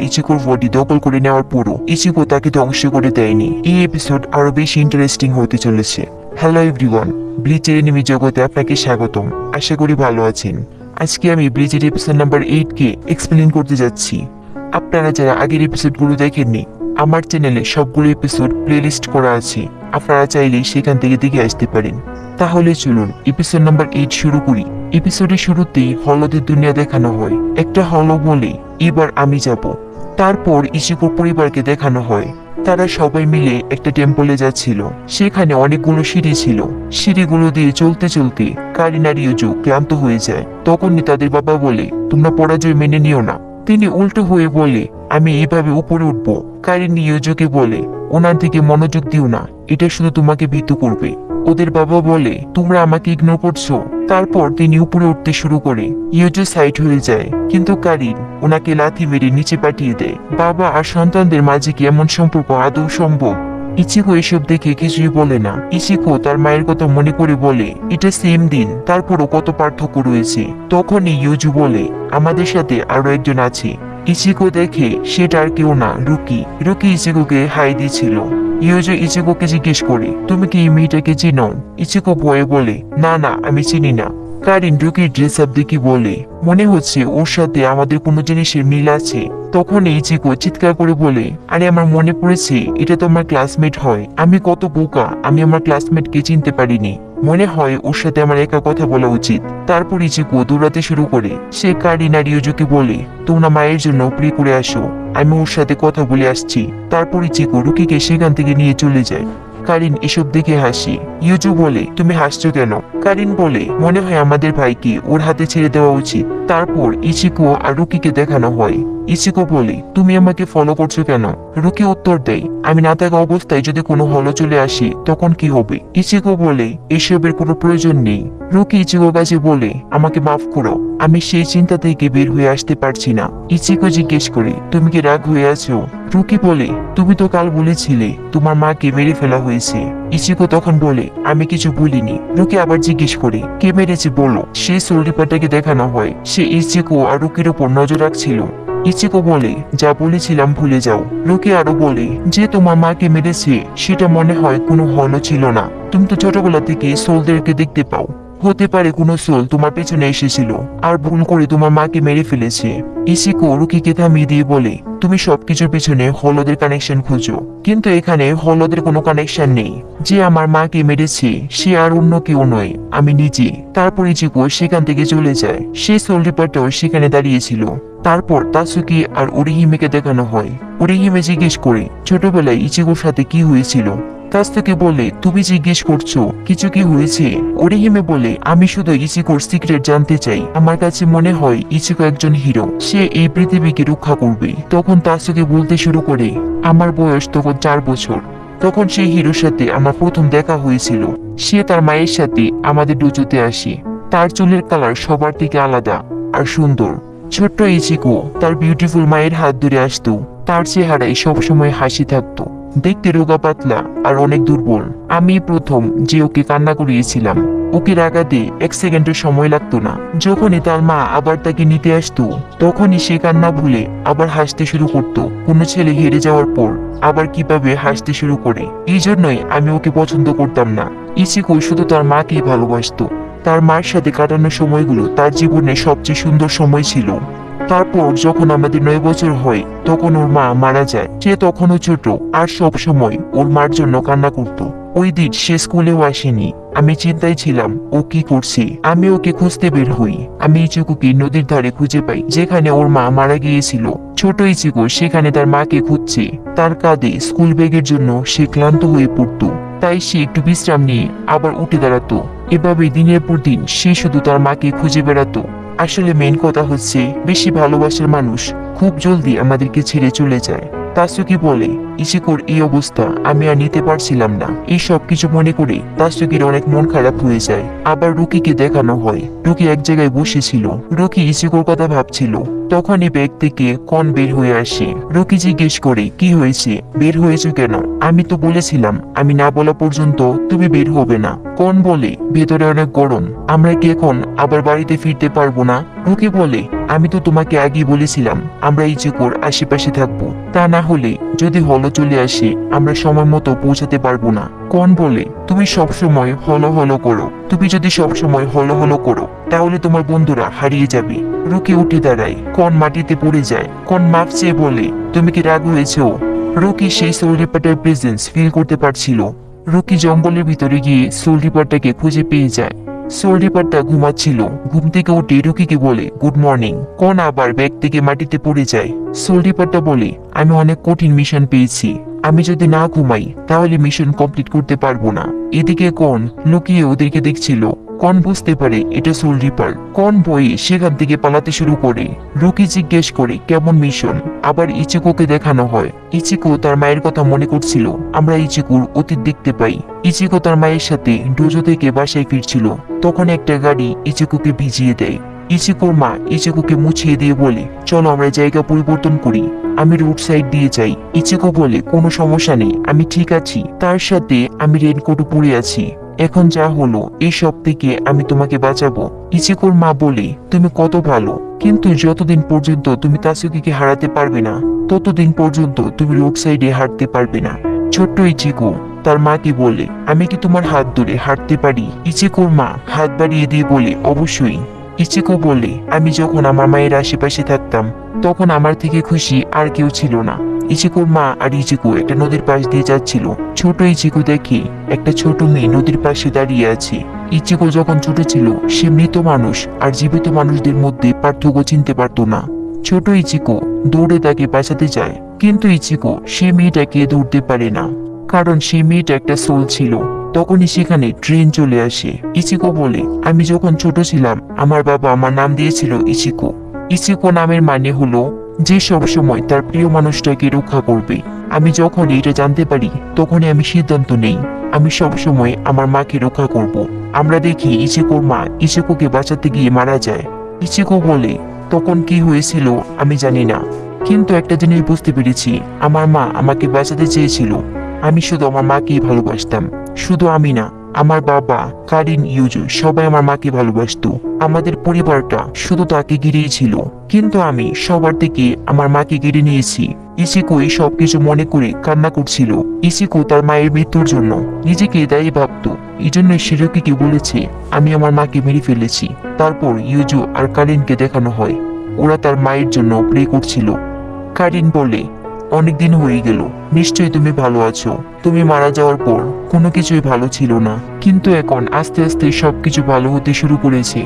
ইচিকোর body দখল করে নেওয়ার পরও ইচিকো তাকে ধ্বংস করে দেয়নি। এই এপিসোড আরো বেশি ইন্টারেস্টিং হতে চলেছে। হ্যালো এভরিওয়ান, ব্লিচের এনিমি জগতে আপনাকে স্বাগতম। আশা করি ভালো আছেন। আজকে আমি ব্লিচের এপিসোড নাম্বার 8 কে এক্সপ্লেন করতে যাচ্ছি। আপনারা যারা আগের এপিসোডগুলো দেখেননি, আমার চ্যানেলে সবগুলো এপিসোড প্লেলিস্ট করা আছে, আপনারা চাইলেই সেখান থেকে দেখে আসতে পারেন। তাহলে চলুন এপিসোড নাম্বার 8 শুরু করি। এপিসোডের শুরুতেই হলদের দুনিয়া দেখানো হয়। একটা হল বলে এবার আমি যাব। তারপর ইচিকোর পরিবারকে দেখানো হয়। তারা সবাই মিলে একটা টেম্পলে যাচ্ছিল। সেখানে অনেকগুলো সিঁড়ি ছিল। সিঁড়িগুলো দিয়ে চলতে চলতে কারিন আর ইউজু ক্লান্ত হয়ে যায়। তখনই তাদের বাবা বলে, তোমরা পরাজয় মেনে নিও না। তিনি উল্টো হয়ে বলে, আমি এইভাবে উপরে উঠবো। কারিন ইউজুকে বলে, ওনার দিকে মনোযোগ দিও না, এটা শুধু তোমাকে ভীত করবে। ওদের বাবা বলে, তোমরা আমাকে ইগনোর করছো। তারপর তিনি উপরে উঠতে শুরু করে। ইউজু সাইড হয়ে যায়, কিন্তু কারিন ওনাকে লাথি মেরে নিচে পাঠিয়ে দেয়। বাবা আর সন্তানদের মাঝে কি এমন সম্পর্ক আদৌ সম্ভব? ইচিকো এসব দেখে কিছুই বলে না। ইচিকো তার মায়ের কথা মনে করে বলে, এটা সেম দিন, তারপরও কত পার্থক্য রয়েছে। তখনই ইউজু বলে, আমাদের সাথে আরো একজন আছে। ইচিকো দেখে সেটা আর কেউ না, রুকি। রুকি ইচিকোকে হাই দিয়েছিল। ইউজু ইচিকোকে জিজ্ঞেস করে, তুমি কি এই মেয়েটাকে চিনো? ইচিকো ভয়ে বলে, না না, আমি চিনি না। কারিন রুকির ড্রেস আপ দেখি বলে, মনে হচ্ছে ওর সাথে আমাদের কোনো জিনিসের মিল আছে। তখন ইচিকো চিৎকার করে বলে, আরে আমার মনে পড়েছে, এটা তো আমার ক্লাসমেট হয়। আমি কত বোকা, আমি আমার ক্লাসমেটকে চিনতে পারিনি। মনে হয় ওর সাথে আমার একা কথা বলা উচিত। তারপর ইচিকো দৌড়াতে শুরু করে। সে কারিন আর ইউজুকে বলে, তোমরা মায়ের জন্য প্রে করে আসো, আমি ওর সাথে কথা বলে আসছি। তারপর ইচিকো রুকিকে সেখান থেকে নিয়ে চলে যায়। কারিন এসব দেখে হাসি। ইউজু বলে, তুমি হাসছো কেন? কারিন বলে, মনে হয় আমাদের ভাইকে ওর হাতে ছেড়ে দেওয়া উচিত। তারপর ইচিকো আর রুকিকে দেখানো হয়। ইচিকো বলে, তুমি আমাকে ফলো করছো কেন? রুকি উত্তর দেয়, আমি না থাকা অবস্থায় যদি কোনো হলো চলে আসি তখন কি হবে? ইচিকো বলে, এসবের কোনো প্রয়োজন নেই। রুকি ইচিকোর কাছে বলে, আমাকে মাফ করো, আমি সেই চিন্তা থেকে বের হয়ে আসতে পারছি না। ইচিকো জিজ্ঞেস করে, তুমি কি রাগ হয়ে আছো? রুকি বলে, তুমি তো কাল বলেছিলে তোমার মাকে মেরে ফেলা হয়েছে। ইচিকো তখন বলে, আমি কিছু বলিনি। রুকি আবার জিজ্ঞেস করে, কে মেরেছে বলো। সেই সোলরিপারটাকে দেখানো হয়। সে ইচিকো আর রুকির উপর নজর রাখছিল। ইচিকো বলে, যা বলেছিলাম ভুলে যাও। রুকি আরো বলে, যে তোমার মাকে মেরেছে সেটা মনে হয় কোনো হলো ছিল না। তুমি তো ছোটবেলা থেকে সোলদেরকে দেখতে পাও। হতে পারে কোনো সোল তোমার পেছনে এসেছিল আর ভুল করে তোমার মাকে মেরে ফেলেছে। ইচিকো রুকিকে থামিয়ে দিয়ে বলে, তুমি সবকিছুর পেছনে হলদের কানেকশন খুঁজো, কিন্তু এখানে হলদের কোনো কানেকশন নেই। যে আমার মাকে মেরেছে সে আর অন্য কেউ নয়, আমি নিজে। তারপর ইচিকো সেখান থেকে চলে যায়। সেই সোল রিপারটাও সেখানে দাঁড়িয়েছিল। তারপর তাসুকি আর ওরিহিমেকে দেখানো হয়। ওরিহিমে জিজ্ঞেস করে, ছোটবেলায় ইচিকোর সাথে কি হয়েছিল? তাসুকি বলে, তুমি জিজ্ঞেস করছো কিছু কি হয়েছে? ওরিহিমে বলে, আমি শুধু ইচিকোর সিক্রেট জানতে চাই। আমার কাছে মনে হয় ইচিকো একজন হিরো, সে এই পৃথিবীকে রক্ষা করবে। তখন তাসুকি বলতে শুরু করে, আমার বয়স তখন 4 বছর। তখন সেই হিরোর সাথে আমার প্রথম দেখা হয়েছিল। সে তার মায়ের সাথে আমাদের ডুজুতে আসে। তার চুলের কালার সবার থেকে আলাদা আর সুন্দর। ছোট্ট ইচিকো তার বিউটিফুল মায়ের হাত ধরে আসতো। তার চেহারায় সবসময় হাসি থাকতো। দেখতে রোগা পাতলা আর অনেক দুর্বল। আমি প্রথম যে ওকে কান্না করিয়েছিলাম। ওকে রাগাতে 1 সেকেন্ডের সময় লাগতো না। যখনই তার মা আবার তাকে নিতে আসতো তখনই সে কান্না ভুলে আবার হাসতে শুরু করতো। কোনো ছেলে হেরে যাওয়ার পর আবার কিভাবে হাসতে শুরু করে। এই জন্যই আমি ওকে পছন্দ করতাম না। ইচিকো শুধু তার মাকেই ভালোবাসতো। তার মার সাথে কাটানো সময়গুলো তার জীবনের সবচেয়ে সুন্দর সময় ছিল। তারপর যখন আমাদের 9 বছর হয় তখন ওর মা মারা যায়। সে তখনও ছোট আর সব সময় ওর মার জন্য কান্না করত। ওই দিন সে স্কুলেও আসেনি। আমি চিন্তায় ছিলাম ও কি করছে। আমি ওকে খুঁজতে বের হই। আমি ইচিকোকে নদীর ধারে খুঁজে পাই, যেখানে ওর মা মারা গিয়েছিল। ছোট ইচিকো সেখানে তার মাকে খুঁজছে। তার কাঁধে স্কুল ব্যাগের জন্য সে ক্লান্ত হয়ে পড়তো। তাই সে একটু বিশ্রাম নিয়ে আবার উঠে দাঁড়াতো। এভাবে দিনের পর দিন সে শুধু তার মাকে খুঁজে বেড়াতো। আসলে মেইন কথা হচ্ছে, বেশি ভালোবাসার মানুষ খুব জলদি আমাদেরকে ছেড়ে চলে যায়। তাসুকি বলে, ইচিকোর এই অবস্থা আমি আর নিতে পারছিলাম না। এই সব কিছু মনে করে তাসুকির অনেক মন খারাপ হয়ে যায়। আবার রুকিকে দেখানো হয় রুকি এক জায়গায় বসেছিল। রুকি ইচিকোর কথা ভাবছিল। তখনই ব্যাগ থেকে কন বের হয়ে আসে। রুকি জিজ্ঞেস করে, কি হয়েছে, বের হয়েছে কেন? আমি তো বলেছিলাম আমি না বলা পর্যন্ত তুমি বের হবে না। কন বলে, ভেতরে অনেক গরম, আমরা কি এখন আবার বাড়িতে ফিরতে পারবো না? রুকি বলে, আমি তো তোমাকে আগেই বলেছিলাম আমরা ইচিকোর আশেপাশে থাকবো, তা না হলে যদি হলো চলে আসে আমরা সময় মতো পৌঁছাতে পারবো না। কন বলে, তুমি সবসময় হলো হলো করো, তুমি যদি সবসময় হলো হলো করো তাহলে তোমার বন্ধুরা হারিয়ে যাবে। রুকি উঠে দাঁড়ায়, কন মাটিতে পড়ে যায়। কন মাফ চেয়ে বলে, তুমি কি রাগ হয়েছো? রুকি সেই সোল রিপার্টার প্রেজেন্স ফিল করতে পারছিল। রুকি জঙ্গলের ভিতরে গিয়ে সোল রিপার্টারকে খুঁজে পেয়ে যায়। সোল রিপার্টার ঘুমাচ্ছিল। ঘুম থেকে উঠে রুকিকে বলে, গুড মর্নিং। কন আবার ব্যাগ থেকে মাটিতে পড়ে যায়। সোল রিপার্টার বলে, আমি অনেক কঠিন মিশন পেয়েছি, আমি যদি না ঘুমাই তাহলে মিশন কমপ্লিট করতে পারবো না। এদিকে কন লুকিয়ে ওদেরকে দেখছিল। কন বুঝতে পারে এটা সোল রিপার। কন বয়ে সেখান থেকে পালাতে শুরু করে। রুকি জিজ্ঞেস করে, কেমন মিশন? আবার ইচিকোকে দেখানো হয়। ইচিকো তার মায়ের কথা মনে করছিল। আমরা ইচিকোর অতীত দেখতে পাই। ইচিকো তার মায়ের সাথে ডোজো থেকে বাসায় ফিরছিল। তখন একটা গাড়ি ইচিকোকে ভিজিয়ে দেয়। ইচিকোর মা ইচিকোকে মুছিয়ে দিয়ে বলে, চলো আমরা জায়গা পরিবর্তন করি, আমি রোড সাইড দিয়ে যাই। ইচিকো বলে, কোনো সমস্যা নেই, আমি ঠিক আছি। তার সাথে আমি রেনকোট পরে আছি। এখন যা হলো এই সব থেকে আমি তোমাকে বাঁচাবো। ইচিকোর মা বলে, তুমি কত ভালো, কিন্তু যতদিন পর্যন্ত তুমি তাসুকিকে হারাতে পারবে না ততদিন পর্যন্ত তুমি রোড সাইডে হাঁটতে পারবে না। ছোট্ট ইচিকো তার মাকে বলে, আমি কি তোমার হাত ধরে হাঁটতে পারি? ইচিকোর মা হাত বাড়িয়ে দিয়ে বলে, অবশ্যই। ইচিকো বলে, আমি যখন আমার মায়ের আশেপাশে থাকতাম তখন আমার থেকে খুশি আর কেউ ছিল না। ইচিকোর মা আর ইচিকো একটা নদীর পাশ দিয়ে যাচ্ছিল। ছোট ইচিকো দেখে একটা ছোট মেয়ে নদীর পাশে দাঁড়িয়ে আছে। ইচিকো যখন ছোট ছিল সে মৃত মানুষ আর জীবিত মানুষদের মধ্যে পার্থক্য চিনতে পারতো না। ছোট ইচিকো দৌড়ে তাকে বাঁচাতে যায়, কিন্তু ইচিকো সে মেয়েটাকে ধরতে পারে না, কারণ সেই মেয়েটা একটা সোল ছিল। তখনই সেখানে ট্রেন চলে আসে। ইচিকো বলে, আমি যখন ছোট ছিলাম আমার বাবা আমার নাম দিয়েছিল ইচিকো। ইচিকো নামের মানে হলো যে সব সময় তার প্রিয় মানুষটাকে রক্ষা করবে। আমি যখন এটা জানতে পারি তখনই আমি সিদ্ধান্ত নেই আমি সব সময় আমার মাকে রক্ষা করব। আমরা দেখি ইচিকোর মা ইচিকোকে বাঁচাতে গিয়ে মারা যায়। ইচিকো বলে, তখন কি হয়েছিল আমি জানি না, কিন্তু একটা জিনিস বুঝতে পেরেছি, আমার মা আমাকে বাঁচাতে চেয়েছিল। আমি শুধু আমার মাকেই ভালোবাসতাম। শুধু আমি না, আমার বাবা, কারিন, ইউজু সবাই আমার মাকে ভালোবাসতো। আমাদের পরিবারটা শুধু তাকে ঘিরেই ছিল, কিন্তু আমি সবার থেকে আমার মাকে কেড়ে নিয়েছি। ইচিকো এই সবকিছু মনে করে কান্না করছিল। ইচিকো তার মায়ের মৃত্যুর জন্য নিজেকে দায়ী ভাবতো। এই জন্য সে রুকিকে বলেছে, আমি আমার মাকে মেরে ফেলেছি। তারপর ইউজু আর কারিনকে দেখানো হয় ওরা তার মায়ের জন্য প্রে করছিল। কারিন বলে, অনেকদিন হয়ে গেল, নিশ্চয়ই তুমি ভালো আছো। তুমি মারা যাওয়ার পর কোনো কিছুই ভালো ছিল না, কিন্তু এখন আস্তে আস্তে সবকিছু ভালো হতে শুরু করেছে।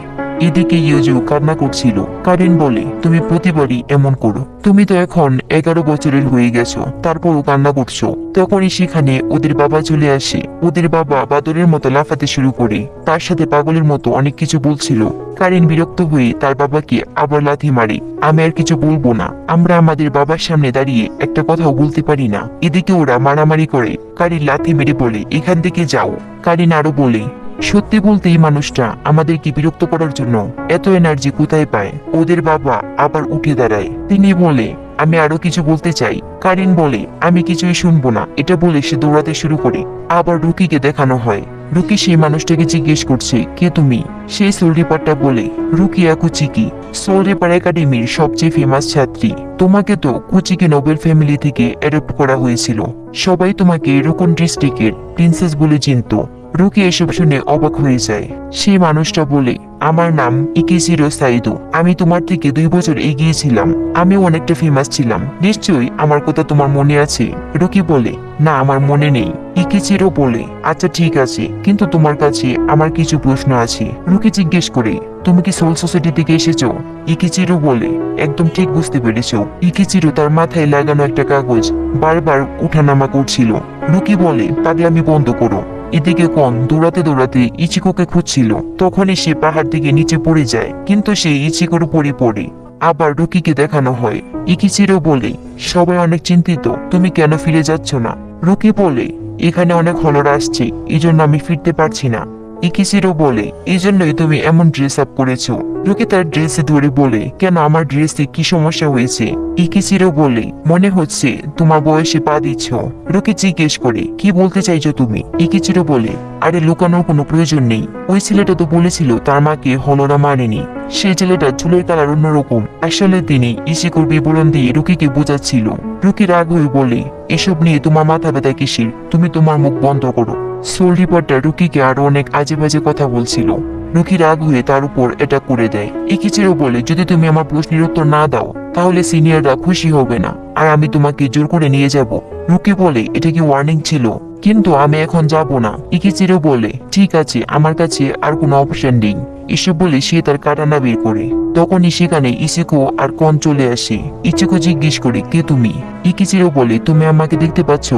এদিকে ইউজু কান্না করছিল। কারিন বলে, তুমি প্রতিবারই এমন করো, তুমি তো এখন 11 বছরের হয়ে গেছো, তারপরও কান্না করছো। তখনই সেখানে ওদের বাবা চলে আসে। ওদের বাবা বাদরের মতো লাফাতে শুরু করে, তার সাথে পাগলের মতো অনেক কিছু বলছিল। কারিন বিরক্ত হয়ে তার বাবাকে আবার লাথি মারে। আমি আর কিছু বলবো না, আমরা আমাদের বাবার সামনে দাঁড়িয়ে একটা কথাও বলতে পারি না। এদিকে ওরা মারামারি করে। কারিন লাথি মেরে বলে, এখান থেকে যাও। কারিন আরো বলে, সত্যি বলতে এই মানুষটা আমাদেরকে বিরক্ত করার জন্য এত এনার্জি কোথায় পায়? ওদের বাবা আবার উঠে দাঁড়ায়। তিনি বলে, আমি আরো কিছু বলতে চাই। কারিন বলে, আমি কিছুই শুনবো না। এটা বলে সে দৌড়াতে শুরু করে। আবার রুকিকে দেখানো হয়। রুকি সেই মানুষটাকে জিজ্ঞেস করছে, কে তুমি? সেই সোল রিপারটা বলে, রুকি কুচিকি, সোল রিপার একাডেমির সবচেয়ে ফেমাস ছাত্রী। তোমাকে তো কুচিকি নোবেল ফ্যামিলি থেকে অ্যাডপ্ট করা হয়েছিল। সবাই তোমাকে রুকুন ডিস্ট্রিক্টের প্রিন্সেস বলে চিনতো। রুকি এসব শুনে অবাক হয়ে যায়। সেই মানুষটা বলে, আমার নাম ইকিচিরো সাইদো, আমি তোমার থেকে 2 বছর এগিয়ে ছিলাম। আমিও অনেকটা ফেমাস ছিলাম, নিশ্চয়ই আমার কথা তোমার মনে আছে। রুকি বলে, না আমার মনে নেই। ইকিচিরো বলে, আচ্ছা ঠিক আছে, কিন্তু তোমার কাছে আমার কিছু প্রশ্ন আছে। রুকি জিজ্ঞেস করে, তুমি কি সোল সোসাইটি থেকে এসেছো? ইকিচিরো বলে, একদম ঠিক বুঝতে পেরেছো। ইকিচিরো তার মাথায় লাগানো একটা কাগজ বারবার উঠানামা করছিল। রুকি বলে, পাগলামি বন্ধ করো। এদিকে কন দৌড়াতে দৌড়াতে ইচিকোকে খুঁজছিল। তখনই সে পাহাড় থেকে নিচে পড়ে যায়, কিন্তু সে ইচিকোর উপরে পড়ে। আবার রুকিকে দেখানো হয়। ইকিচিরো বলে, সবাই অনেক চিন্তিত, তুমি কেন ফিরে যাচ্ছ না? রুকি বলে, এখানে অনেক হলরা আসছে, এই জন্য আমি ফিরতে পারছি না। ইকিচিরো বলে, এই জন্যই তুমি এমন ড্রেস আপ করেছো। রুকি তার ড্রেসে ধরে বলে, কেন আমার ড্রেসে কি সমস্যা হয়েছে? ইকিচিরো বলে, মনে হচ্ছে তোমার বয়সে পা দিচ্ছ। রুকি জিজ্ঞেস করে, কি বলতে চাইছো তুমি? ইকিচিরো বলে, আরে লুকানোর কোনো প্রয়োজন নেই, ওই ছেলেটা তো বলেছিল তার মাকে হলরা মারেনি। সেই ছেলেটা চুলের কালার অন্যরকম। আসলে তিনি ইচিকোর বিবরণ দিয়ে রুকিকে বোঝাচ্ছিল। রুকি রাগ হয়ে বলে, এসব নিয়ে তোমার মাথা ব্যথা কিসের? তুমি তোমার মুখ বন্ধ করো। সোল রিপোর্টার রুকিকে আরো অনেক আজে বাজে কথা বলছিল। রুকি রাগ হয়ে তার উপর এটা করে দেয়। ইকিচিরো বলে, যদি তুমি আমার প্রশ্নের উত্তর না দাও তাহলে সিনিয়ররা খুশি হবে না, আর আমি তোমাকে জোর করে নিয়ে যাব। রুকি বলে, এটা কি ওয়ার্নিং ছিল? কিন্তু আমি এখন যাব না। ইকিচিরো বলে, ঠিক আছে, আমার কাছে আর কোনো অপশন নেই। এসব বলে সে তার কাটানা বের করে। তখনই সেখানে ইচিকো আর কন চলে আসে। ইচিকো জিজ্ঞেস করে, কে তুমি? ইকিচিরো বলে, তুমি আমাকে দেখতে পাচ্ছ?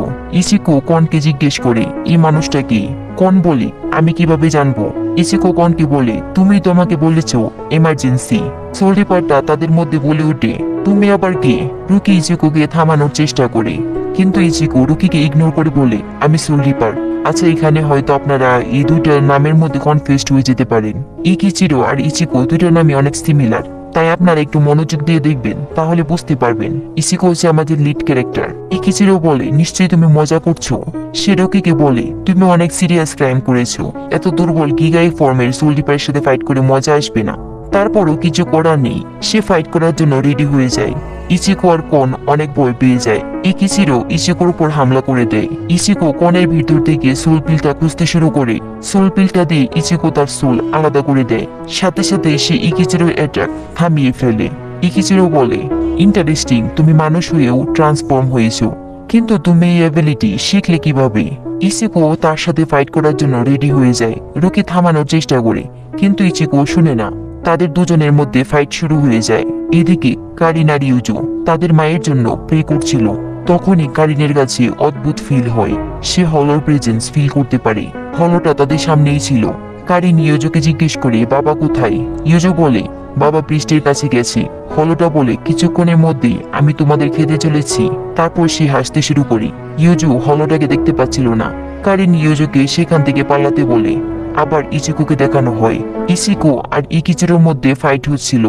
ইচিকো কনকে জিজ্ঞেস করে, এই মানুষটা কি? কন বলে, আমি কিভাবে জানবো? ইচিকো কনকে বলে, তুমি তো আমাকে বলেছ এমার্জেন্সি। সোল রিপারটা তাদের মধ্যে বলে ওঠে, তুমি আবার কে? রুকি ইচিকোকে থামানোর চেষ্টা করে, কিন্তু ইচিকো রুকিকে ইগনোর করে বলে, আমি সোল রিপার। আচ্ছা, এখানে হয়তো আপনারা এই দুইটা নামের মধ্যে কনফিউজড হয়ে যেতে পারেন। ইকিচিরো আর ইচিকো দুইটা নামই অনেক সিমিলার, তাই আপনারা একটু মনোযোগ দিয়ে দেখবেন, তাহলে বুঝতে পারবেন। ইচিকো হচ্ছে আমাদের লিড ক্যারেক্টার। ইকিচিরো বলে, নিশ্চয়ই তুমি মজা করছো। সে রুকিকে বলে, তুমি অনেক সিরিয়াস ক্রাইম করেছো, এত দুর্বল গিগাই ফর্মের সোল রিপারের সাথে ফাইট করে মজা আসবে না। তারপরও কিছু করার নেই, সে ফাইট করার জন্য রেডি হয়ে যায়। ইচিকো আর কন অনেক ভয় পেয়ে যায়। ইকিচিরো ইচিকোর উপর হামলা করে দেয়। ইচিকো কনের ভিতর থেকে সোল পিলটা খুঁজতে শুরু করে। সোল পিলটা দিয়ে ইচিকো তার সোল আলাদা করে দেয়। সাথে সাথে সে ইকিচিরোর অ্যাটাক থামিয়ে ফেলে। ইকিচিরো বলে, ইন্টারেস্টিং, তুমি মানুষ হয়েও ট্রান্সফর্ম হয়েছো, কিন্তু তুমি এই অ্যাবিলিটি শিখলে কিভাবে? ইচিকো তার সাথে ফাইট করার জন্য রেডি হয়ে যায়। রুকি থামানোর চেষ্টা করে, কিন্তু ইচিকো শুনে না। তাদের দুজনের মধ্যে ফাইট শুরু হয়ে যায়। এদিকে কারিন আর ইউজু তাদের মায়ের জন্য প্রে করছিল। তখনই কারিনের কাছে অদ্ভুত ফিল হয়, সে হলোর প্রেজেন্স ফিল করতে পারে। হলোটা তাদের সামনেই ছিল। কারিন ইউজুকে জিজ্ঞেস করে, বাবা কোথায়? ইউজু বলে, বাবা বৃষ্টির কাছে গেছে। হলোটা বলে, কিছুক্ষণের মধ্যেই আমি তোমাদের খেতে চলেছি। তারপর সে হাসতে শুরু করে। ইউজু হলোটাকে দেখতে পাচ্ছিল না। কারিন ইউজুকে সেখান থেকে পালাতে বলে। আবার ইচিকোকে দেখানো হয় ইচিকো আর ইকিচিরোর মধ্যে ফাইট হচ্ছিল।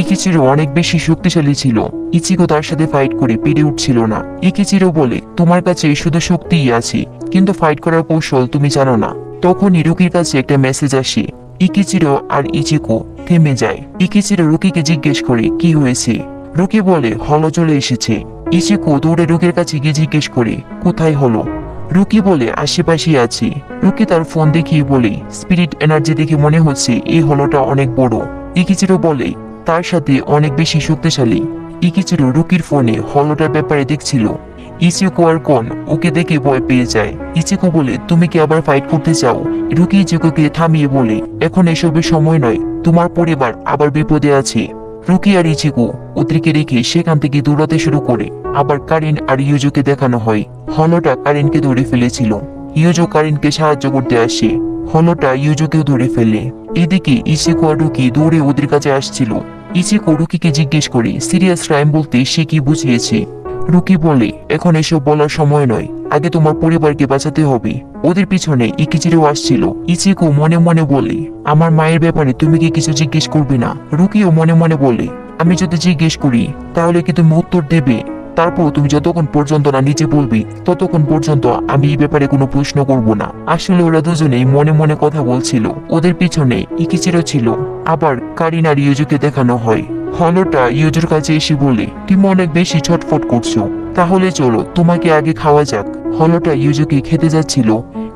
ইকিচিরো অনেক বেশি শক্তিশালী ছিল। ইচিকো তার সাথে ফাইট করে পেরে উঠছিল না। ইকিচিরো বলে, তোমার কাছে শুধু শক্তিই আছে, কিন্তু ফাইট করার কৌশল তুমি জানো না। তখনই রুকির কাছে একটা মেসেজ আসে। ইকিচিরো আর ইচিকো থেমে যায়। ইকিচিরো রুকিকে জিজ্ঞেস করে, কি হয়েছে? রুকি বলে, হলো চলে এসেছে। ইচিকো দৌড়ে রুকির কাছে গিয়ে জিজ্ঞেস করে, কোথায় হলো? রুকি বলে, আশেপাশে আছে। রুকি তার ফোন দেখিয়ে বলে, স্পিরিট এনার্জি দেখে মনে হচ্ছে এই হলোটা অনেক বড়। ইকিচিরো বলে, তার সাথে অনেক বেশি শক্তিশালী। ইকিচিরো রুকির ফোনে হলোটার ব্যাপারে দেখছিল। ইচিকো আর কন ওকে দেখে ভয় পেয়ে যায়। ইচিকো বলে, তুমি কি আবার ফাইট করতে চাও? রুকি ইচিকোকে থামিয়ে বলে, এখন এসবের সময় নয়, তোমার পরিবার আবার বিপদে আছে। রুকি আর ইচিকো ওদেরকে রেখে সেখান থেকে দৌড়াতে শুরু করে। আবার কারিন আর ইউজুকে দেখানো হয় হলোটা কারিনকে ধরে ফেলেছিল। ইউজু কারিনকে সাহায্য করতে আসে। হলোটা ইউজুকেও ধরে ফেলে। এদিকে ইচিকো আর রুকি দৌড়ে ওদের কাছে আসছিল। ইচিকো রুকিকে জিজ্ঞেস করে, সিরিয়াস ক্রাইম বলতে সে কি বুঝিয়েছে? রুকি বলে, এখন এসব বলার সময় নয়, আগে তোমার পরিবারকে বাঁচাতে হবে। ওদের পিছনে ইকিচিরো আসছিল। ইচিকো মনে মনে বলে, আমার মায়ের ব্যাপারে তুমি কি কিছু জিজ্ঞেস করবে না? রুকিও মনে মনে বলে, আমি যদি জিজ্ঞেস করি তাহলে কি তুমি উত্তর দেবে? তারপর তুমি যতক্ষণ পর্যন্ত না নিচে বলবি ততক্ষণ পর্যন্ত আমি এই ব্যাপারে কোনো প্রশ্ন করব না। আসলে ওরা দুজনেই মনে মনে কথা বলছিল। ওদের পিছনে ইকিচিরো ছিল। আবার কারিন আর ইউজুকে দেখানো হয়। হলোটা ইউজুর কাছে এসে বলে, তুমি অনেক বেশি ছটফট করছো, তাহলে চলো তোমাকে আগে খাওয়া যাক। হলোটা ইউজুকে খেতে যাচ্ছিল।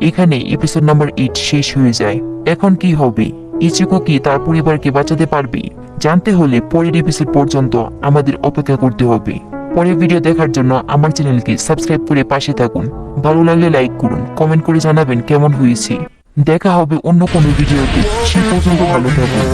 এখানে এপিসোড নাম্বার 8 শেষ হয়ে যায়। এখন কি হবে? ইচিকো কি তার পরিবারকে বাঁচাতে পারবে? জানতে হলে পরের এপিসোড পর্যন্ত আমাদের অপেক্ষা করতে হবে। পরের ভিডিও দেখার জন্য আমার চ্যানেলকে সাবস্ক্রাইব করে পাশে থাকুন। ভালো লাগলে লাইক করুন, কমেন্ট করে জানাবেন কেমন হয়েছে। দেখা হবে অন্য কোনো ভিডিওতে। সে পর্যন্ত ভালো থাকুন।